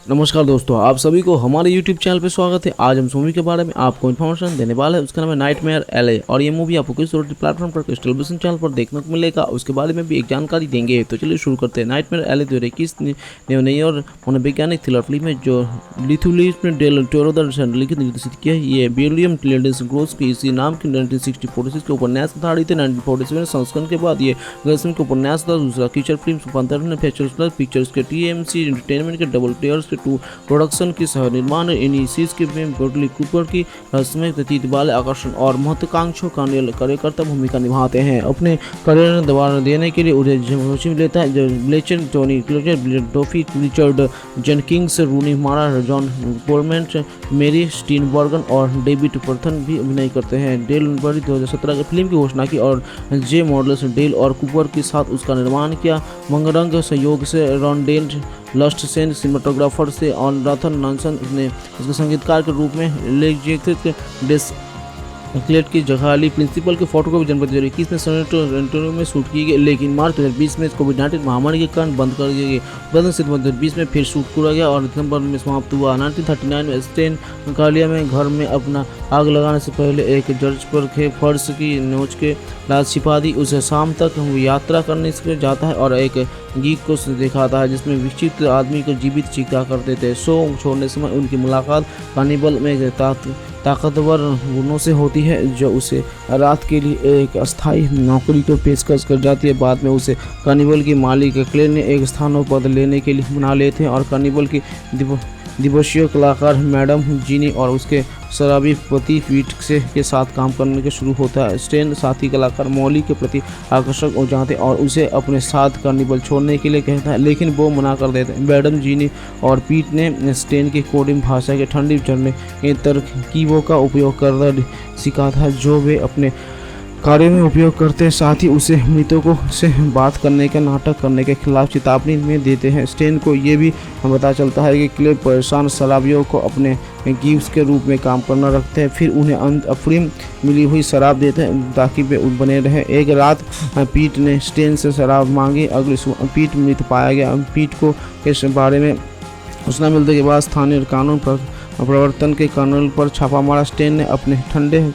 नमस्कार दोस्तों, आप सभी को हमारे YouTube चैनल पे स्वागत है। आज हम इस मूवी के बारे में आपको इन्फॉर्मेशन देने वाले हैं। उसका नाम है नाइटमेयर एलए और ये मूवी आपको किस OTT प्लेटफॉर्म पर, किस टेलीविजन चैनल पर देखने को मिलेगा, उसके बारे में भी एक जानकारी देंगे। तो चलिए शुरू करते हैं। नाइटमेयर एलए 2021 नई और मनोवैज्ञानिक थ्रिलर फिल्म है जो लिथुलिस डेल टोरो द्वारा लिखित निर्देशित किया है। ये विलियम क्लेडेंस ग्रोस की इसी नाम की 1946 के उपन्यास आधारित है। 1947 संस्करण के बाद ये ग्रेसन के उपन्यास का दूसरा फीचर फिल्म रूपांतरण फीचर पिक्चर्स के TMC एंटरटेनमेंट के डबल टेयर्स के 2 प्रोडक्शन की सह निर्माण इनिसीज के फिल्म ब्रॉडली कूपर की रहस्यमय प्रतीत वाले आकर्षण और महत्वाकांक्षों का कार्यकर्ता भूमिका निभाते हैं। अपने करियर में दबाव देने के लिए उन्हें रुचि मिलता है जो ब्लेचर, टोनी क्लोजर, डॉफी, रिचर्ड जेनकिंग्स, रूनी मारा, जॉन पोलमेंट, मेरी स्टीनबर्गन और डेविड परथन भी अभिनय करते हैं। डेल 2017 की फिल्म की घोषणा की और जे मॉडल्स डेल और कूपर के साथ उसका निर्माण किया। मंगरंग सहयोग से रॉन्डेल लस्ट सेन सिनेमाटोग्राफर से और राथन नॉनसन ने इसके संगीतकार के रूप में लेजिक क्लेट की जगह ली। प्रिंसिपल की फोटो को भी जनवरी 2021 में सेनेटोरियो में शूट की गई, लेकिन मार्च 2020 में कोविड-19 महामारी के कारण बंद कर दी गई। बाद में सितंबर 2020 में फिर शूट किया गया और दिसंबर में समाप्त हुआ। 1939 में स्टेन कालिया में घर में अपना आग लगाने से पहले एक जर्ज पर फर्श की नोच के रात छिपा दी। उसे शाम तक यात्रा करने से जाता है और एक गीक को दिखाता है जिसमें विचित्र आदमी को जीवित चिका करते थे। शो छोड़ने समय उनकी मुलाकात कानिबल में ताकतवर गुणों से होती है जो उसे रात के लिए एक अस्थायी नौकरी को पेशकश कर जाती है। बाद में उसे कानिबल की मालिक क्ले ने एक स्थानीय पद लेने के लिए मना लेते हैं और कानिबल की दिवसीय कलाकार मैडम जीनी और उसके शराबी पति पीट से के साथ काम करने के शुरू होता है। स्टेन साथी कलाकार मॉली के प्रति आकर्षक हो जाते हैं और उसे अपने साथ कार्निवल छोड़ने के लिए कहता है, लेकिन वो मना कर देते हैं। मैडम जीनी और पीट ने स्टेन की कोडिंग भाषा के ठंडी चढ़ने के तरकीबों का उपयोग कर सिखाता है जो वे अपने कार्य में उपयोग करते हैं। साथ ही उसे मृतकों से बात करने का नाटक करने के खिलाफ चेतावनी में देते हैं। स्टेन को ये भी पता चलता है कि क्ले परेशान शराबियों को अपने गिफ्ट के रूप में काम करना रखते हैं, फिर उन्हें अफीम मिली हुई शराब देते हैं ताकि वे बने रहे। एक रात पीट ने स्टेन से शराब मांगी। अगले सुबह पीट मृत पाया गया। पीट को इस बारे में सूचना मिलने के बाद स्थानीय कानून प्रवर्तन के कर्नल पर छापा मारा। स्टेन ने अपने ठंडे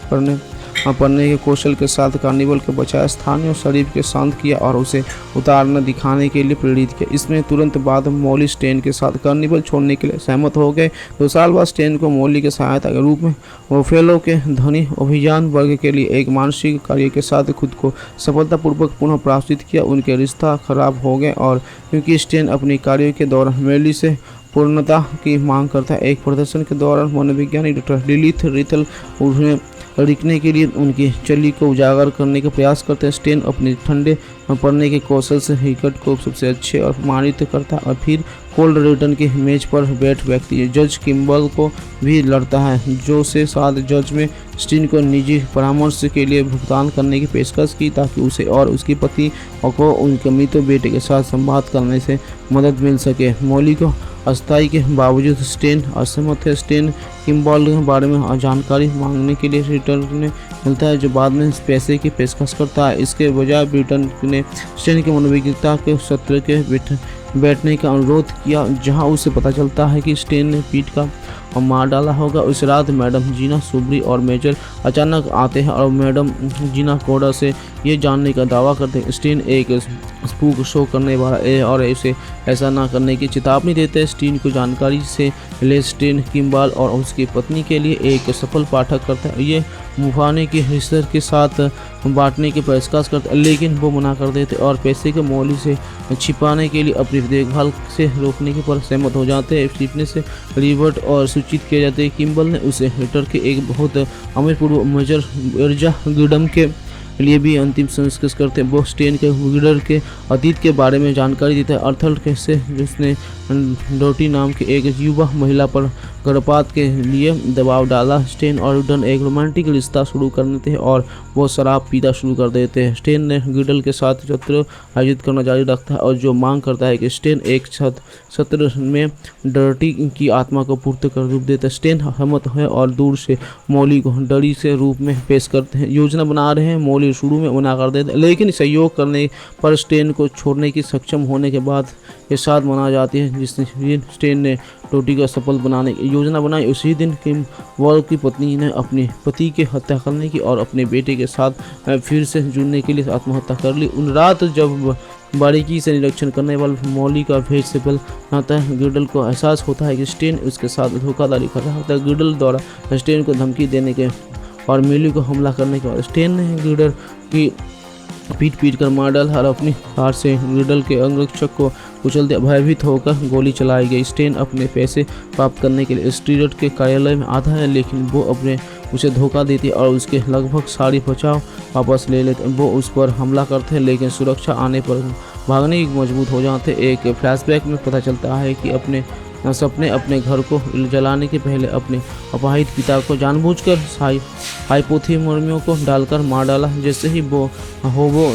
पढ़ने के कौशल के साथ कार्निवल के बचाए स्थानीय शरीफ के शांत किया और उसे उतारना दिखाने के लिए प्रेरित किया। इसमें तुरंत बाद मॉली स्टेन के साथ कार्निवल छोड़ने के लिए सहमत हो गए। 2 साल बाद स्टेन को मॉली के सहायता के रूप में ओफेलो के ध्वनि अभियान वर्ग के लिए एक मानसिक कार्य के साथ खुद को सफलतापूर्वक पुनः प्राप्त किया। उनके रिश्ता खराब हो गए और क्योंकि स्टेन अपनी कार्यों के दौरान मेली से पूर्णता की मांग करता है। एक प्रदर्शन के दौरान मनोवैज्ञानिक डॉक्टर लिलिथ रिथल उन्हें लिखने के लिए उनकी चली को उजागर करने का प्रयास करते हैं। स्टेन अपने ठंडे पढ़ने के कौशल से हिकट को सबसे अच्छे और प्रमाणित करता है और फिर कोल्ड रिटर्न की मेज पर बैठ व्यक्ति जज किम्बल को भी लड़ता है जो से साथ जज में स्टीन को निजी परामर्श के लिए भुगतान करने की पेशकश की ताकि उसे और उसकी पति को उनके मृत बेटे के साथ संवाद करने से मदद मिल सके। मॉली को अस्थायी के बावजूद स्टेन असहमत है। स्टेन किम्बल के बारे में जानकारी मांगने के लिए रिटर्न ने मिलता है जो बाद में पैसे की पेशकश करता है। इसके बजाय ब्रिटेन ने स्टेन की मनोवैज्ञानिकता के सत्र के बैठने का अनुरोध किया जहां उसे पता चलता है कि स्टेन ने पीट का मार डाला होगा। उस रात मैडम जीना सुब्री और मेजर अचानक आते हैं और मैडम जीना कोडा से ये जानने का दावा करते हैं स्टेन एक स्पूक शो करने वाला है और इसे ऐसा ना करने की चेतावनी देते हैं। स्टीन को जानकारी से ले स्टेन किम्बाल और उसकी पत्नी के लिए एक सफल पाठक करता है। ये मुफाने के हिस्से के साथ बांटने की पेशकश करते हैं लेकिन वो मना कर देते और पैसे के मॉली से छिपाने के लिए अपनी देखभाल से रोकने के पर सहमत हो जाते हैं। फिटने से रिवर्ट और सूचित किए जाते हैं। किम्बल ने उसे हिटर के एक बहुत अमीर पूर्व मेजर एर्जा गिडम के लिए भी अंतिम संस्कृत करते हैं। वो स्टेन के विगड़र के अतीत के बारे में जानकारी देता है। अर्थल कैसे जिसने डोटी नाम के एक युवा महिला पर गर्भपात के लिए दबाव डाला। स्टेन और गिडल एक रोमांटिक रिश्ता शुरू कर देते हैं और वो शराब पीना शुरू कर देते हैं। स्टेन ने गिडल के साथ सत्र आयोजित करना जारी रखता है और जो मांग करता है कि स्टेन एक सत्र में डर्टी की आत्मा को पूर्त कर रूप देता है। स्टेन सहमत है और दूर से मॉली को डरी से रूप में पेश करते हैं। योजना बना रहे हैं। मॉली शुरू में मना कर देते हैं लेकिन सहयोग करने पर स्टेन को छोड़ने की सक्षम होने के बाद के साथ मनाई जाती है। जिस दिन स्टेन ने टोटी को सफल बनाने की योजना बनाई, उसी दिन किम वॉल की पत्नी ने अपने पति की हत्या करने की और अपने बेटे के साथ फिर से जुड़ने के लिए आत्महत्या कर ली। उन रात जब बारीकी से निरीक्षण करने वाले मौली का भेद से पल आता है, गिडल को एहसास होता है कि स्टेन उसके साथ धोखाधड़ी कर रहा होता है। गिडल द्वारा स्टेन को धमकी देने के और मिली को हमला करने के बाद स्टेन ने गिडल की पीट कर मार डाला और अपनी कार से गिडल के अंगरक्षक को कुचल दिया। भयभीत होकर गोली चलाई गई। स्टेन अपने पैसे प्राप्त करने के लिए स्टीरट के कार्यालय में आता है, लेकिन वो उसे धोखा देती और उसके लगभग सारी बचाव वापस ले लेते। वो उस पर हमला करते हैं, लेकिन सुरक्षा आने पर भागने की मजबूत हो जाते। एक फ्लैशबैक में पता चलता है कि अपने घर को जलाने के पहले अपने अपाहिज पिता को जानबूझकर हाइपोथर्मिया को डालकर मार डाला। जैसे ही वो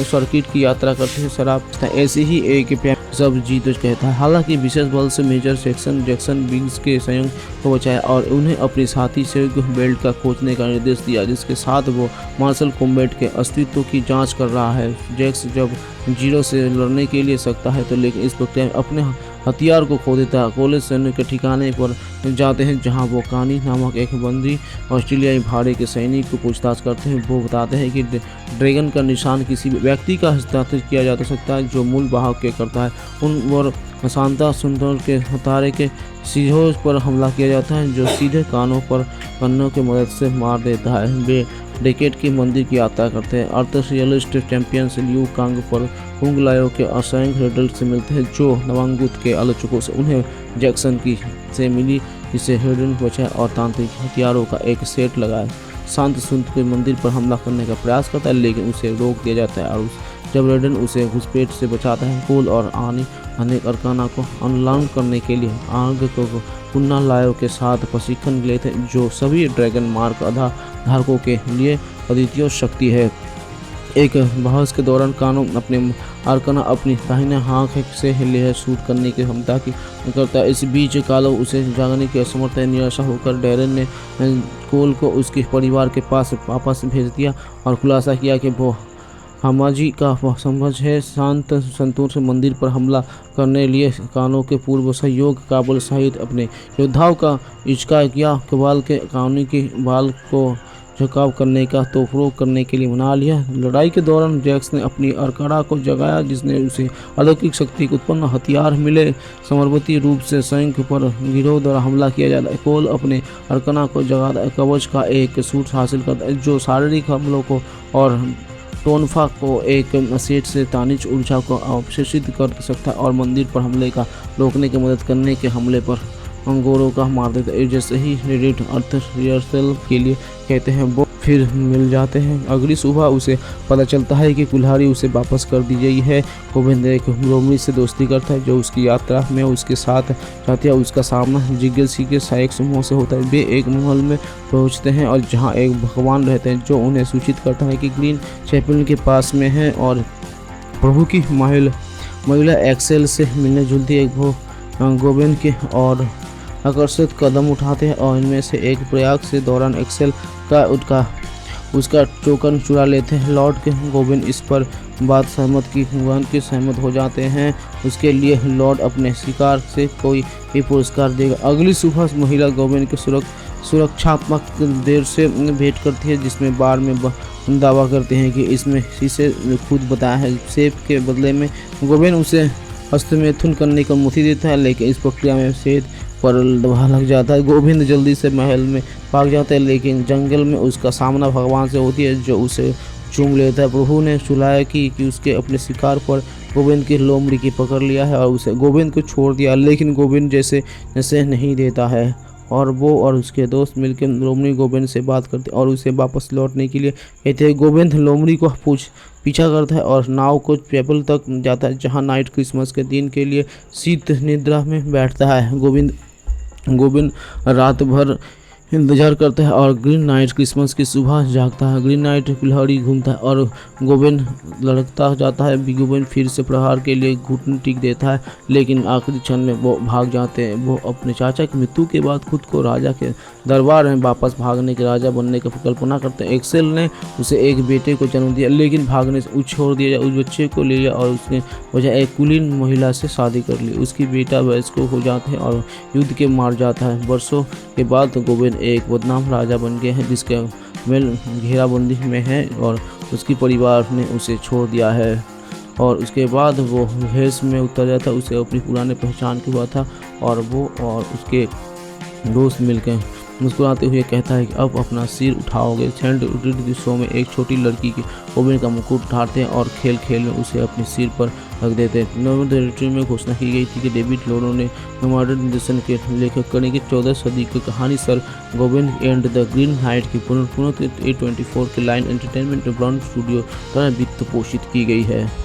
सर्किट की यात्रा करते हैं, शराब ऐसे ही एक सब जीत कहता है। हालांकि विशेष बल से मेजर जैक्सन विंग्स के संयोग को बचाया और उन्हें अपने साथी से बेल्ट का खोजने का निर्देश दिया, जिसके साथ वो मार्शल कॉम्बैट के अस्तित्व की जांच कर रहा है। जैक्स जब जीरो से लड़ने के लिए सकता है तो लेकिन इस प्रक्रिया में अपने हथियार को खो देता है। कॉलेज सैन्य के ठिकाने पर जाते हैं, जहां वो कानी नामक एक बंदी ऑस्ट्रेलियाई भाड़े के सैनिक को पूछताछ करते हैं। वो बताते हैं कि ड्रैगन का निशान किसी भी व्यक्ति का हस्ताक्षर किया जा सकता है जो मूल वाहक के करता है। उन और शांता सुंदर के हथारे के सीधों पर हमला किया जाता है, जो सीधे कानों की मदद से मार देता है। वे डेकेट के मंदिर की यात्रा करते हैं। आर्थरियलिस्ट चैंपियन लियू कांग पर कुंग लायो के असंख्य रिडल से मिलते हैं, जो नवांगुत के आलोचकों से उन्हें जैक्सन की से मिली, जिसे हिडन बचाए और तांत्रिक हथियारों का एक सेट लगाए। शांत सुंद के मंदिर पर हमला करने का प्रयास करता है, लेकिन उसे रोक दिया जाता है और जब रेडन उसे घुसपैठ से बचाता है, कोल और अनेक अरकाना को अनलर्न करने के लिए आग को पुन्ना लायो के साथ प्रशिक्षण लेते हैं, जो सभी ड्रैगन मार्क धारकों के लिए अद्वितीय शक्ति है। एक बहस के दौरान कानो अपने अरकाना अपनी दाहिने हाथ से लेयर शूट करने की क्षमता की करता है। इस बीच कालो उसे जागने की असमर्थ निराशा होकर डैरन ने कोल को उसके परिवार के पास वापस भेज दिया और खुलासा किया कि वो हमाजी का समझ है। शांत संतूर से मंदिर पर हमला करने लिए कानों के पूर्व सहयोग काबुल सहित अपने योद्धाओं का इच्छा किया। कबाल के कानूनी के बाल को झुकाव करने का तोफरोग करने के लिए मना लिया। लड़ाई के दौरान जैक्स ने अपनी अरकाना को जगाया, जिसने उसे अलौकिक शक्ति के उत्पन्न हथियार मिले। समर्पति रूप से संयुक्त पर गिरोह द्वारा हमला किया जाता है। कोल अपने अरकाना को जगाता है, कवच का एक सूट हासिल करता है जो शारीरिक हमलों को और टोनफा को एक सेट से तानिज ऊर्जा को अवशेषित कर सकता है और मंदिर पर हमले का रोकने की मदद करने के हमले पर अंगोरों का मार देता है। जैसे ही रेडिट अर्थ रिहर्सल के लिए कहते हैं, वो फिर मिल जाते हैं। अगली सुबह उसे पता चलता है कि कुल्हाड़ी उसे वापस कर दी गई है। गोविंद एक रोमनी से दोस्ती करता है जो उसकी यात्रा में उसके साथ जाती है। उसका सामना जिज्ञासी के सहायक समूह से होता है। वे एक महल में पहुंचते हैं और जहां एक भगवान रहते हैं जो उन्हें सूचित करता है कि ग्रीन चैपल के पास में है और प्रभु की महिला एक्सेल से मिलने जुलती एक गोविंद के और आकर्षित कदम उठाते हैं और इनमें से एक प्रयाग से दौरान एक्सेल का उसका टोकन चुरा लेते हैं। लॉर्ड के गोविंद इस पर बात सहमत की भगवान के सहमत हो जाते हैं। उसके लिए लॉर्ड अपने शिकार से कोई भी पुरस्कार देगा। अगली सुबह महिला गोविंद के सुरक्षात्मक देर से भेंट करती है, जिसमें बार में दावा करते हैं कि इसमें शीशे खुद बताया है। सेब के बदले में गोविंद उसे हस्तमैथुन करने की अनुमति देता है, लेकिन इस प्रक्रिया में सेब पर दबा लग जाता है। गोविंद जल्दी से महल में भाग जाता है, लेकिन जंगल में उसका सामना भगवान से होती है जो उसे चूम लेता है। प्रभु ने सुलाया कि उसके अपने शिकार पर गोविंद की लोमड़ी की पकड़ लिया है और उसे गोविंद को छोड़ दिया, लेकिन गोविंद जैसे नहीं देता है और वो और उसके दोस्त मिलकर लोमड़ी गोविंद से बात करते और उसे वापस लौटने के लिए कहते हैं। गोविंद लोमड़ी को पीछा करता है और नाव को चैपल तक जाता है, जहां नाइट क्रिसमस के दिन के लिए शीत निद्रा में बैठता है। गोविंद रात भर इंतजार करता है और ग्रीन नाइट क्रिसमस की सुबह जागता है। ग्रीन नाइट कुल्हाड़ी घूमता है और गोबेन लड़कता जाता है। गोबेन फिर से प्रहार के लिए घुटने टिक देता है, लेकिन आखिरी क्षण में वो भाग जाते हैं। वो अपने चाचा की मृत्यु के बाद खुद को राजा के दरबार में वापस भागने के राजा बनने की कल्पना करते हैं। एक्सेल ने उसे एक बेटे को जन्म दिया, लेकिन भागने से छोड़ दिया। उस बच्चे को ले लिया और उसने वजह एक कुलीन महिला से शादी कर ली। उसकी बेटा वयस्क हो जाते हैं और युद्ध के मार जाता है। वर्षों के बाद गोबेन एक बदनाम राजा बन गए हैं, जिसके वेल घेराबंदी में है और उसकी परिवार ने उसे छोड़ दिया है। और उसके बाद वो भेष में उतर जाता है। उसे अपनी पुराने पहचान की हुआ था और वो और उसके दोस्त मिलकर मुस्कुराते हुए कहता है कि अब अपना सिर उठाओगे। सेंट के शो में एक छोटी लड़की की गोबेन का मुकुट उठाते हैं और खेल खेल में उसे अपने सिर पर रख देते हैं। नॉर्दर्न टेरिटरी में घोषणा की गई थी कि डेविड लोरो ने मॉडर्न निर्देशन के लेखक करने की 14 सदी की कहानी sir Gobain and the green night की पुनः A24 के लाइन एंटरटेनमेंट ब्रांड स्टूडियो द्वारा वित्त पोषित की गई है।